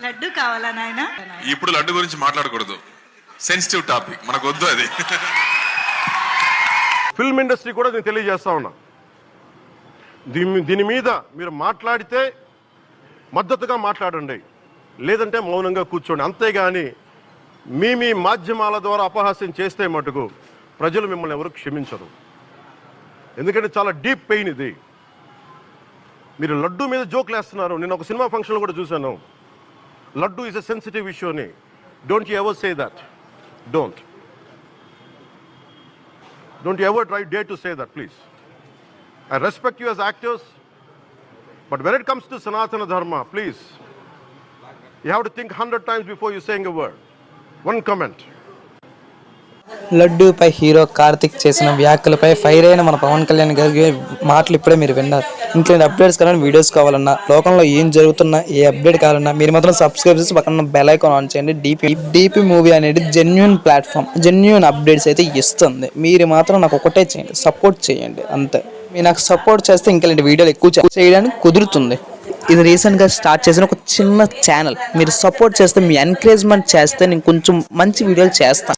లడ్డు కావాలా నాయన? ఇప్పుడు లడ్డు గురించి మాట్లాడకూడదు, సెన్సిటివ్ టాపిక్, మనకు వద్దు అది. ఫిల్మ్ ఇండస్ట్రీ కూడా నేను తెలియజేస్తా ఉన్నా, దీని మీద మీరు మాట్లాడితే మద్దతుగా మాట్లాడండి, లేదంటే మౌనంగా కూర్చోండి. అంతేగాని మీ మాధ్యమాల ద్వారా అపహాస్యం చేస్తే మటుకు ప్రజలు మిమ్మల్ని ఎవరు క్షమించరు. ఎందుకంటే చాలా డీప్ పెయిన్ ఇది. మీరు లడ్డు మీద జోక్లు వేస్తున్నారు. నేను ఒక సినిమా ఫంక్షన్లో కూడా చూశాను, laddu is a sensitive issue అని. Don't you ever say that. Don't you ever dare to say that, please. I respect you as actors, but when it comes to Sanatana Dharma, please, you have to think 100 times before you saying a word. One comment. లడ్డూపై hero Karthik చేసిన వ్యాఖ్యలపై fire అయిన మన పవన్ కళ్యాణ్ గారి మాటలు ఇప్పుడే మీరు విన్నారు. ఇంకేంటి అప్డేట్స్ కావాలన్నా, వీడియోస్ కావాలన్నా, లోకంలో ఏం జరుగుతున్నా, ఏ అప్డేట్ కావాలన్నా మీరు మాత్రం సబ్స్క్రైబ్ చేసి పక్కన బెల్ ఐకాన్ ఆన్ చేయండి. డీపీ మూవీ అనేది జెన్యూన్ ప్లాట్ఫామ్, జెన్యూన్ అప్డేట్స్ అయితే ఇస్తుంది. మీరు మాత్రం నాకు ఒకటే చేయండి, సపోర్ట్ చేయండి అంతే. మీరు నాకు సపోర్ట్ చేస్తే ఇంకా ఇలాంటి వీడియోలు ఎక్కువ చేయడానికి కుదురుతుంది. ఇది రీసెంట్గా స్టార్ట్ చేసిన ఒక చిన్న ఛానల్. మీరు సపోర్ట్ చేస్తే, మీ ఎంకరేజ్మెంట్ చేస్తే నేను కొంచెం మంచి వీడియోలు చేస్తాను.